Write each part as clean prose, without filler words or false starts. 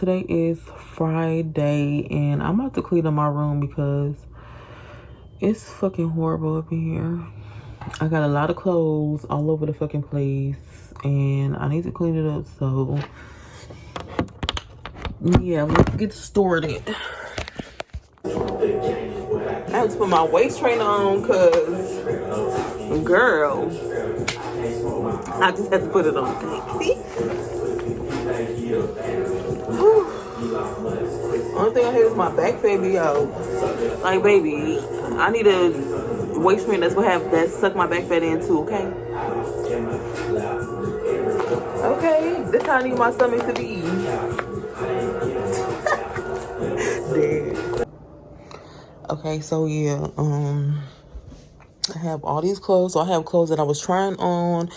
today is Friday, and I'm about to clean up my room because it's fucking horrible up in here. I got a lot of clothes all over the fucking place, and I need to clean it up. So yeah, let's get started. I have to put my waist trainer on because, girl, I just had to put it on. Only thing I hate is my back fat be out. Like, baby, I need a waist trainer that's gonna have that suck my back fat in too, okay? Okay, this how I need my stomach to be. Dead. Okay, so yeah, I have all these clothes. So I have clothes that I was trying on,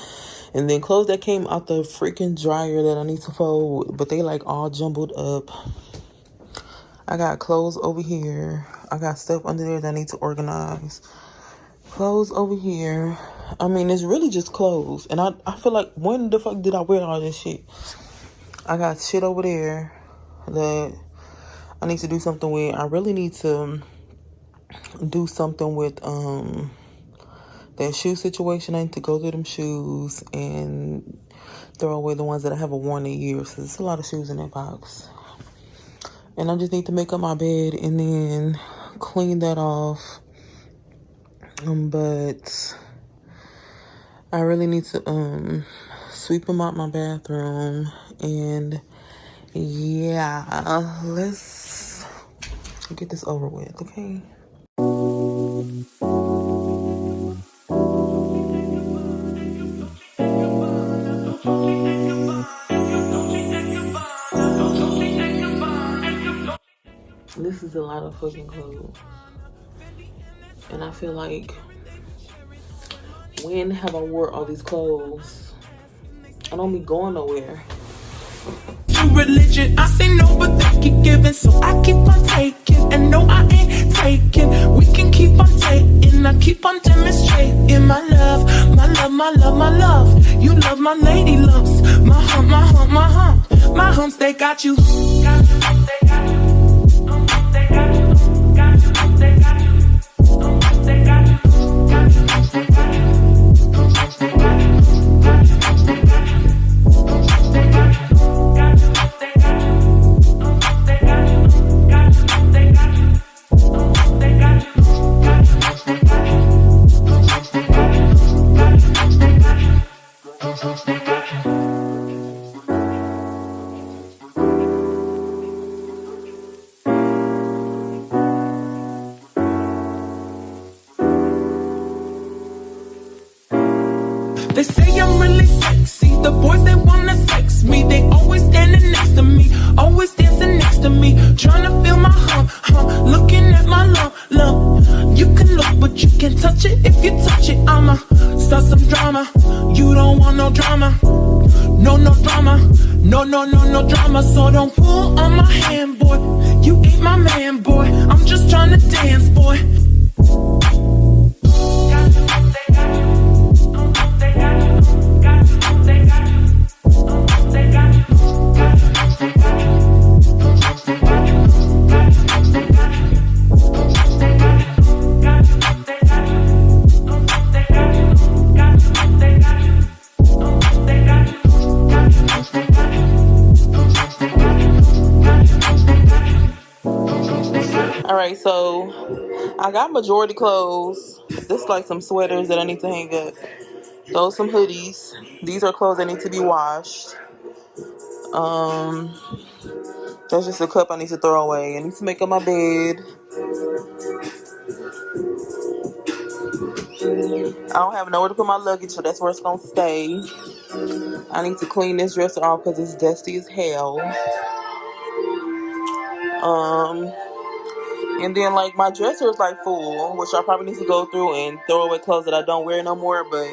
and then clothes that came out the freaking dryer that I need to fold, but they like all jumbled up. I got clothes over here. I got stuff under there that I need to organize. Clothes over here. I mean, it's really just clothes. And I feel like, when the fuck did I wear all this shit? I got shit over there that I need to do something with. I really need to do something with that shoe situation. I need to go through them shoes and throw away the ones that I haven't worn in years. So there's a lot of shoes in that box. And I just need to make up my bed and then clean that off. But I really need to sweep them out my bathroom. And yeah, let's get this over with, okay? This is a lot of fucking clothes. And I feel like, when have I wore all these clothes? I don't be going nowhere. Religion, I say no, but they keep giving, so I keep on taking. And no, I ain't taking. We can keep on taking. I keep on demonstrating my love, my love, my love, my love. You love my lady lumps, my hump, my hump, my hump. My humps, they got you. Got you, they got you. They got you, got you, they got you. They got you, got you, they got you. They say I'm really sexy. The boys, they wanna sex me. They always standing next to me, always dancing next to me, trying to feel my hump, hump, looking at my lump, lump. You can look, but you can't touch it. If you touch it, I'ma start some drama. You don't want no drama, no, no drama, no, no, no, no drama. So don't pull on my hand, boy. You ain't my man, boy. I'm just trying to dance, boy. Alright, so I got majority clothes. This is like some sweaters that I need to hang up. Those some hoodies. These are clothes that need to be washed. That's just a cup I need to throw away. I need to make up my bed. I don't have nowhere to put my luggage, so that's where it's gonna stay. I need to clean this dresser off because it's dusty as hell. And then like my dresser is like full, which I probably need to go through and throw away clothes that I don't wear no more. But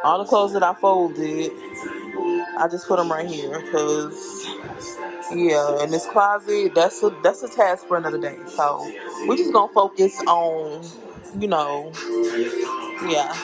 all the clothes that I folded, I just put them right here because yeah, in this closet, that's a task for another day. So we're just gonna focus on, you know, yeah.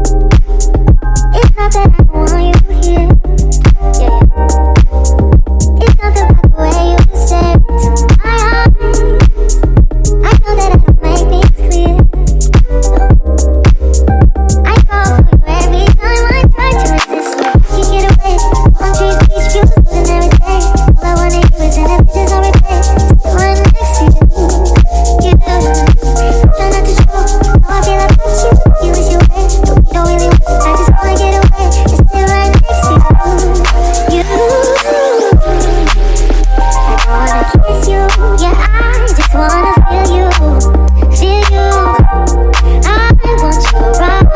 It's not that I don't want you here. Yeah. It's something about the way you stare into my eyes. I know that I don't make things clear. I fall for you every time I try to resist. You get away. Palm trees, beach views, losing every day. All I wanna do is send images on replay. Still right next to you. You do. Try not to show how I feel about you. You wish you were, but we don't really want to. I just wanna get away. Just stay right next to you. You. I wanna kiss you. Yeah, I just wanna feel you. Feel you. I want you around.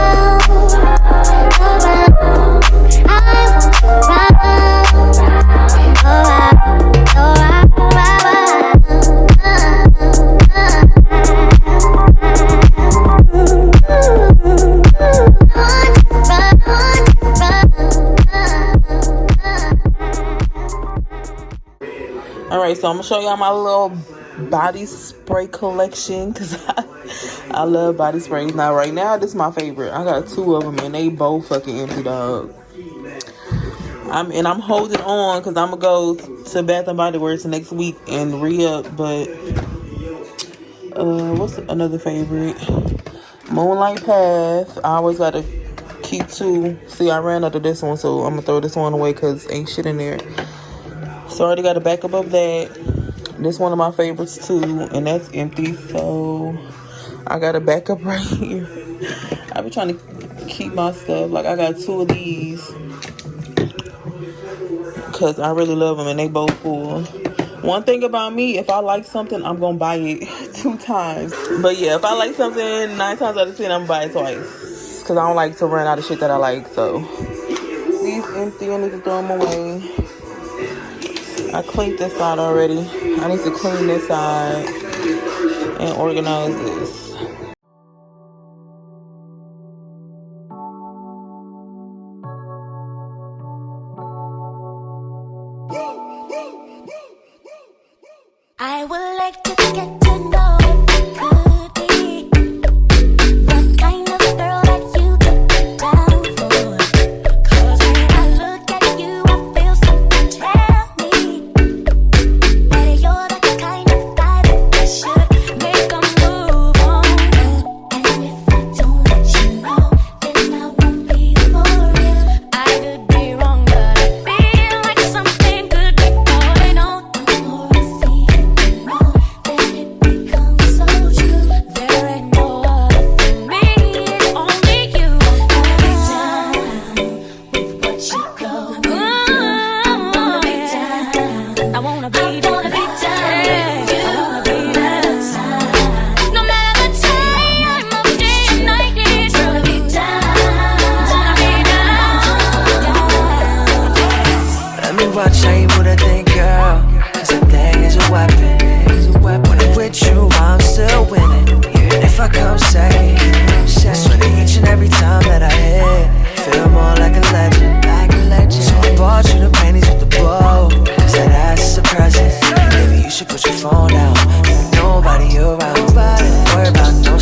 I want you Alright, so I'm gonna show y'all my little body spray collection because I love body sprays. Now, right now, this is my favorite. I got 2 of them and they both fucking empty, dog. I'm holding on because I'm gonna go to Bath and Body Works next week and re-up. But what's another favorite? Moonlight Path. I always gotta keep 2. See, I ran out of this one, so I'm gonna throw this one away because ain't shit in there. So I already got a backup of that. This one of my favorites too, and that's empty. So I got a backup right here. I be trying to keep my stuff. Like I got 2 of these because I really love them and they both full. One thing about me, if I like something, I'm gonna buy it 2 times. But yeah, if I like something 9 times out of 10, I'm gonna buy it twice because I don't like to run out of shit that I like. So these empty, I need to throw them away. I cleaned this side already. I need to clean this side and organize this. I would like to get to know if you could be the kind of girl that you could get down for. 'Cause when I look at you, I feel something tell me that you're the kind of guy that I should make a move on. And if I don't let you know, then I won't be for real. I could be wrong, but I feel like something could be going on. The more I see it, the more that it becomes so true. There ain't no other for me, it's only you. I wanna be down with what you go through. I wanna be down. I wanna be down. I wanna be down with you. I wanna be down. No matter the time of day and night, it's gonna be down. Wanna be down. Let me watch how you move that thing, girl. 'Cause that thing is a weapon. When I'm with you, I'm still winning. Even if I come second, I swear that each and every time that I hit, feel more like a legend. So I bought you the panties with the bow, 'cause that ass is a present. Maybe you should put your phone down. Nobody around. Don't worry about no